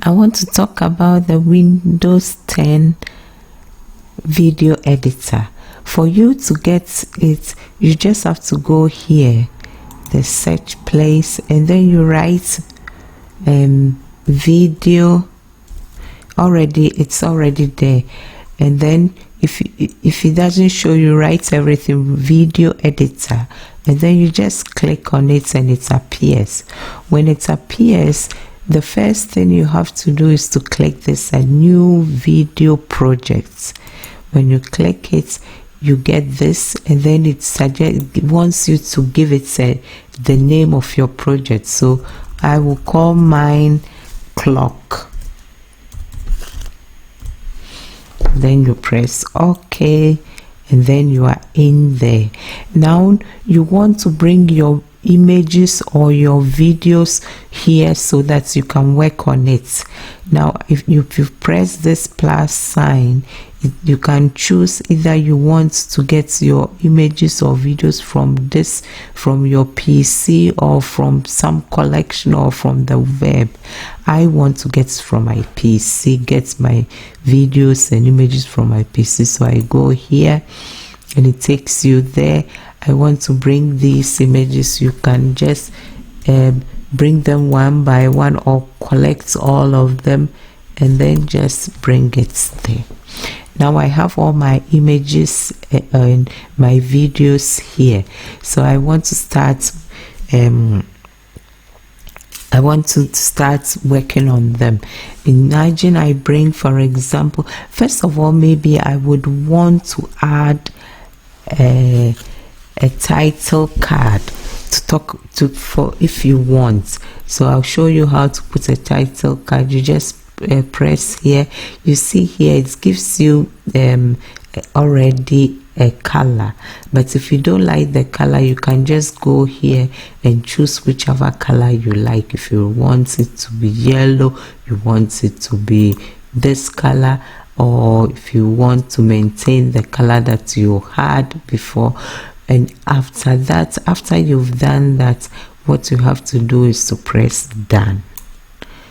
I want to talk about the Windows 10 video editor. For you to get it, you just have to go here, the search place, and then you write video. It's already there. And then if it doesn't show you, write everything video editor, and then you just click on it and it appears. When it appears, the first thing you have to do is to click this a new video project. When you click it, you get this, and then it wants you to give it the name of your project. So I will call mine clock. Then you press OK, and then you are in there. Now you want to bring your images or your videos here so that you can work on it. Now if you press this plus sign, you can choose either you want to get your images or videos from your PC or from some collection or from the web. I want to get from my PC, get my videos and images from my PC. So I go here and it takes you there. I want to bring these images. You can just bring them one by one or collect all of them and then just bring it there. Now I have all my images and my videos here. So I want to start working on them. Imagine I bring, for example, first of all, maybe I would want to add a title card for if you want. So I'll show you how to put a title card. You just press here. You see here it gives you already a color, but if you don't like the color, you can just go here and choose whichever color you like. If you want it to be yellow, you want it to be this color, or if you want to maintain the color that you had before. And after that, after you've done that, what you have to do is to press done.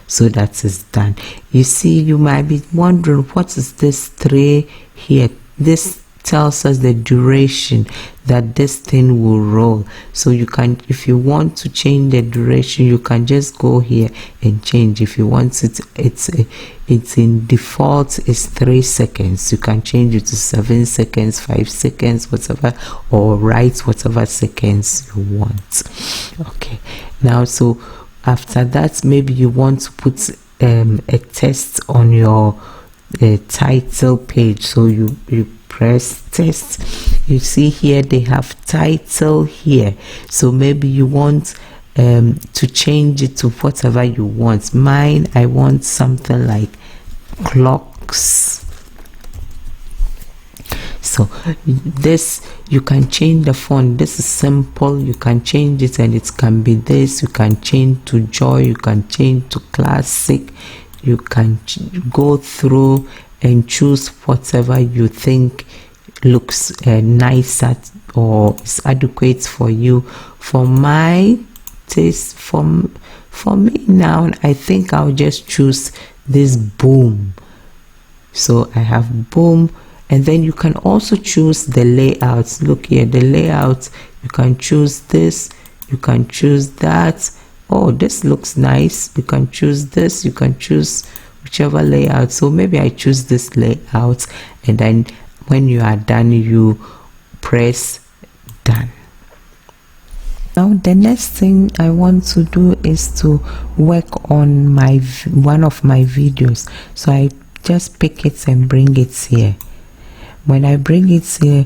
So that is done. You see, you might be wondering, what is this 3 here? This tells us the duration that this thing will roll. So you can, if you want to change the duration, you can just go here and change. If you want it, it's in default is 3 seconds. You can change it to 7 seconds, 5 seconds, whatever, or write whatever seconds you want. Okay, now so after that, maybe you want to put a text on your title page. So you press text. You see here they have title here. So maybe you want to change it to whatever you want. Mine, I want something like clocks. So this, you can change the font. This is simple. You can change it and it can be this. You can change to joy, you can change to classic. You can go through and choose whatever you think looks nice or is adequate for you. For my taste, for me now, I think I'll just choose this boom. So I have boom. And then you can also choose the layouts. Look here, the layout, you can choose this, you can choose that. Oh, this looks nice. You can choose this, you can choose whichever layout. So maybe I choose this layout, and then when you are done, you press done. Now the next thing I want to do is to work on one of my videos. So I just pick it and bring it here. When I bring it here,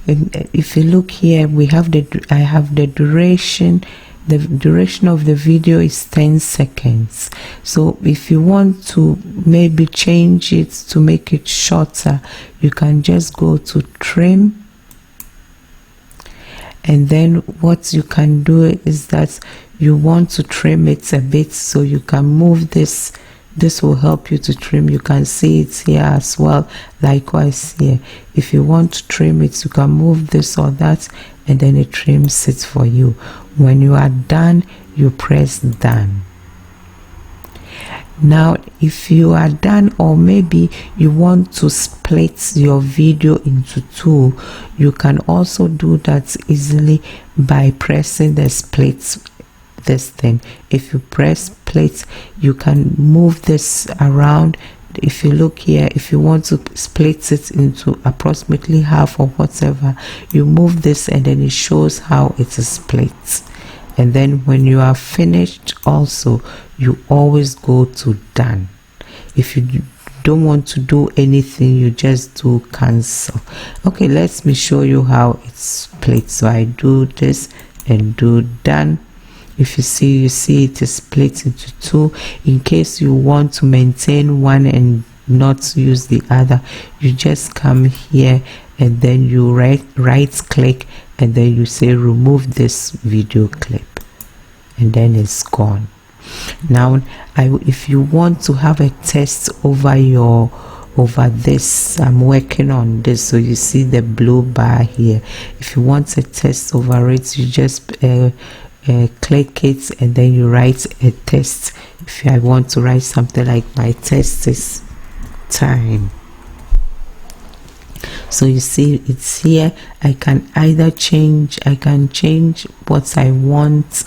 if you look here, I have the duration. The duration of the video is 10 seconds. So if you want to maybe change it to make it shorter, you can just go to trim. And then what you can do is that you want to trim it a bit, so you can move this. This will help you to trim. You can see it here as well. Likewise here, if you want to trim it, you can move this or that, and then it trims it for you. When you are done, you press done. Now if you are done, or maybe you want to split your video into two, you can also do that easily by pressing the split this thing. If you press split, you can move this around. If you look here, if you want to split it into approximately half or whatever, you move this and then it shows how it is split. And then when you are finished, also you always go to done. If you don't want to do anything, you just do cancel. Okay, let me show you how it's split. So I do this and do done. If you see it is split into two. In case you want to maintain one and not use the other, you just come here and then you right click and then you say remove this video clip, and then it's gone. Now if you want to have a test over this, I'm working on this, so you see the blue bar here. If you want a test over it, you just click it and then you write a test. If I want to write something like my test is time, so you see it's here. I can either change, I can change what I want.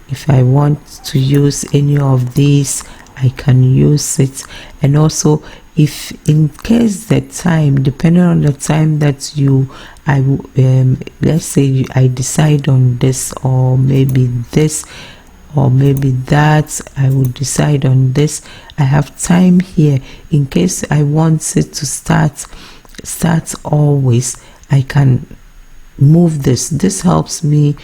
If I want to use any of these, I can use it. And also, if in case the time, depending on the time that let's say I decide on this, or maybe this, or maybe that, I will decide on this. I have time here. In case I want it to start always, I can move this. This helps me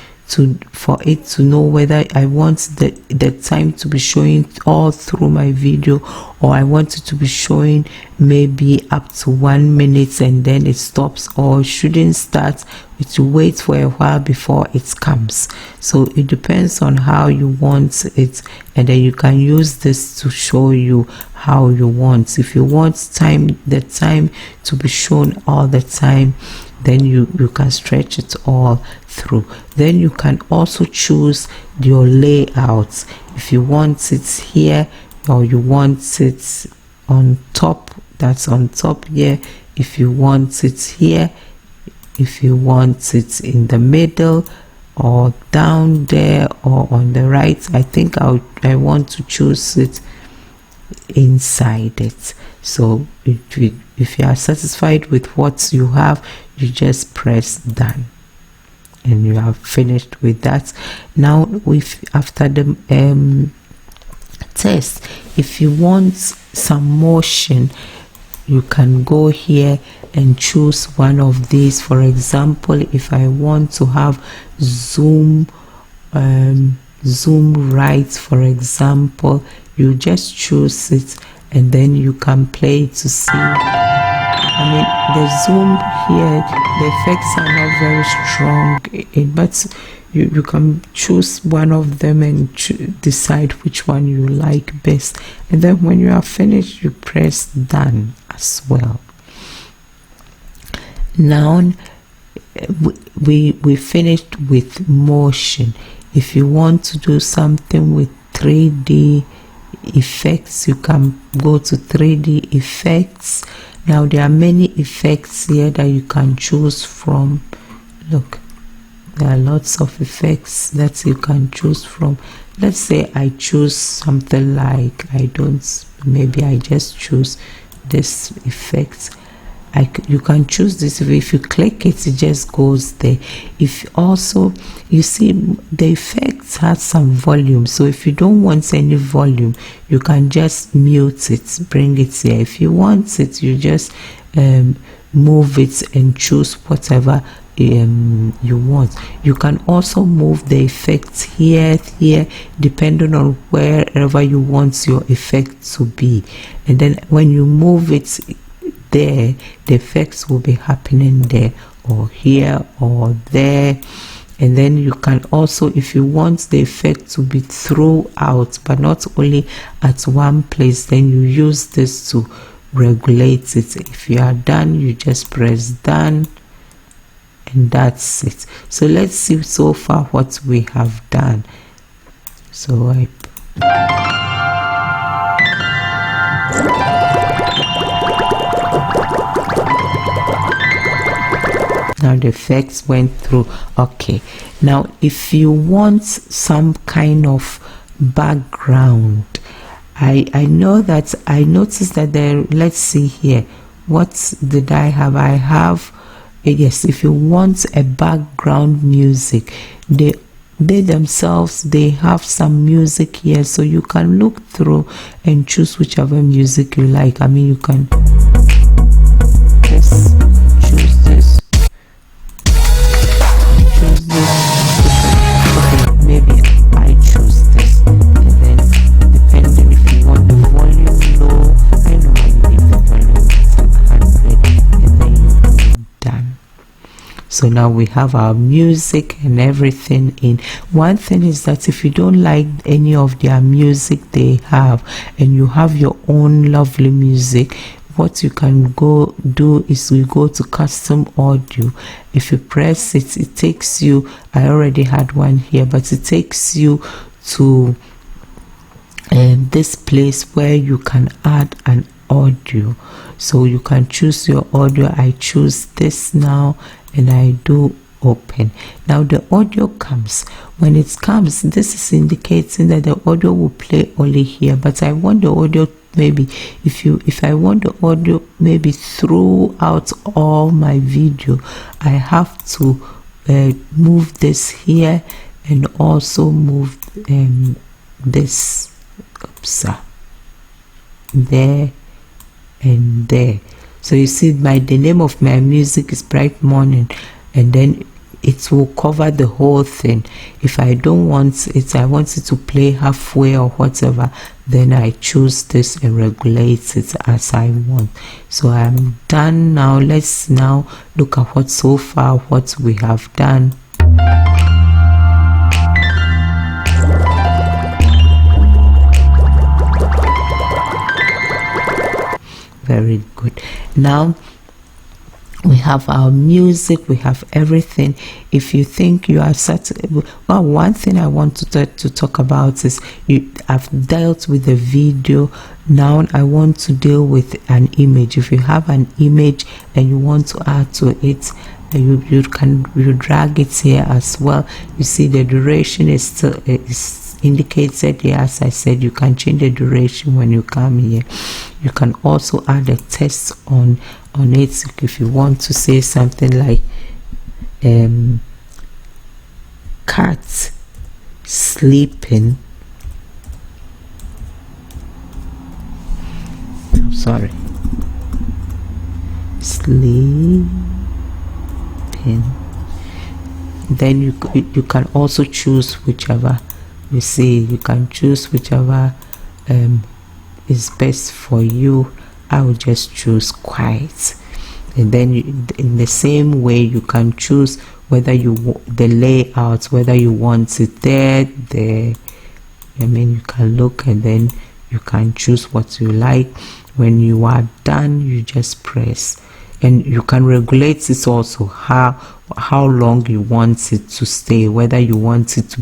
for it to know whether I want the time to be showing all through my video, or I want it to be showing maybe up to 1 minute and then it stops, or shouldn't start. It will wait for a while before it comes. So it depends on how you want it, and then you can use this to show you how you want. If you want the time to be shown all the time, then you can stretch it all through. Then you can also choose your layout. If you want it here, or you want it on top, that's on top here. If you want it here, if you want it in the middle, or down there, or on the right, I think I want to choose it inside it. So if you are satisfied with what you have, you just press done and you are finished with that. Now after the test, if you want some motion, you can go here and choose one of these. For example, if I want to have zoom right, for example, you just choose it and then you can play to see. I mean, the zoom here, the effects are not very strong, but you can choose one of them and decide which one you like best. And then when you are finished, you press done as well. Now we finished with motion. If you want to do something with 3D effects, you can go to 3D effects. Now there are many effects here that you can choose from. Look, there are lots of effects that you can choose from. Let's say I choose something like, maybe I just choose this effect. You can choose this. If you click it, it just goes there. If also, you see the effects has some volume, so if you don't want any volume, you can just mute it, bring it here. If you want it, you just move it and choose whatever you want. You can also move the effects here, depending on wherever you want your effect to be. And then when you move it there, the effects will be happening there, or here, or there. And then you can also, if you want the effect to be throughout but not only at one place, then you use this to regulate it. If you are done, you just press done, and that's it. So let's see so far what we have done. So Now the effects went through. Okay, now if you want some kind of background, I know that I noticed that there, let's see here, what did I have? I have, yes, if you want a background music, they themselves, they have some music here, so you can look through and choose whichever music you like. I mean, you can just choose this, okay, maybe I choose this, and then depending if you want the volume low, I normally leave the volume at 100, and then you're done. So now we have our music and everything in. One thing is that if you don't like any of their music they have, and you have your own lovely music, what you can go do is we go to custom audio. If you press it, it takes you, I already had one here, but it takes you to this place where you can add an audio. So you can choose your audio. I choose this now, and I do open. Now the audio comes. When it comes, this is indicating that the audio will play only here, but I want the audio, maybe if I want the audio maybe throughout all my video, I have to move this here, and also move this, oops, there and there. So you see, the name of my music is Bright Morning, and then it will cover the whole thing. If I don't want it, I want it to play halfway or whatever, then I choose this and regulate it as I want. So I'm done now. Let's now look at what so far what we have done. Very good. Now we have our music, we have everything. If you think you are satisfied, well, one thing I want to talk about is I've dealt with the video. Now I want to deal with an image. If you have an image and you want to add to it, you drag it here as well. You see the duration is still indicated here. As I said, you can change the duration when you come here. You can also add a text on it if you want to say something like cat sleeping. I'm sorry, sleeping. Then you can also choose whichever, you see, you can choose whichever is best for you. I will just choose quiet, and then in the same way you can choose whether the layout, whether you want it there. I mean, you can look, and then you can choose what you like. When you are done, you just press, and you can regulate it also how long you want it to stay, whether you want it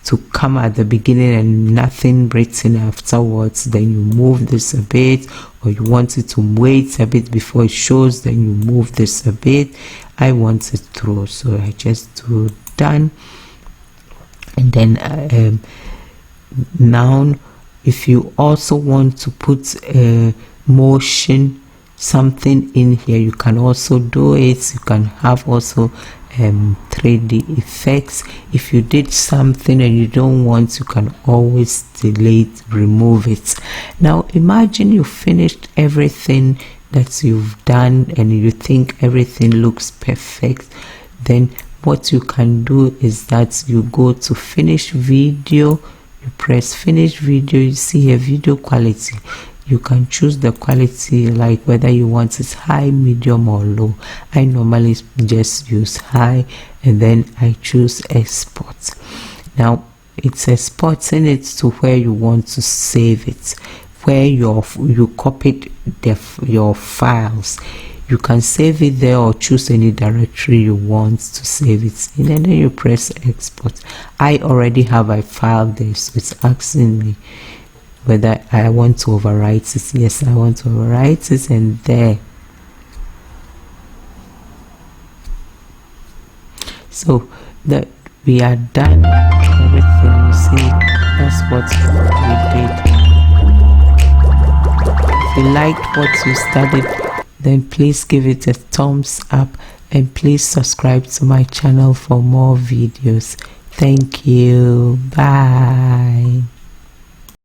to come at the beginning and nothing written afterwards, then you move this a bit, or you want it to wait a bit before it shows, then you move this a bit. I want it through, so I just do done. And then now if you also want to put motion something in here, you can also do it. You can have also 3D effects. If you did something and you don't want, you can always delete, remove it. Now imagine you finished everything that you've done and you think everything looks perfect. Then what you can do is that you go to finish video, you press finish video, you see a video quality. You can choose the quality, like whether you want it high, medium or low. I normally just use high, and then I choose export. Now it's exporting it to where you want to save it, where you copied your files. You can save it there or choose any directory you want to save it in, and then you press export. I already have a file there, so it's asking me whether I want to overwrite it. Yes, I want to overwrite it, and there So that we are done. Everything you see, that's what we did. If you liked what you studied, then please give it a thumbs up and please subscribe to my channel for more videos. Thank you. Bye.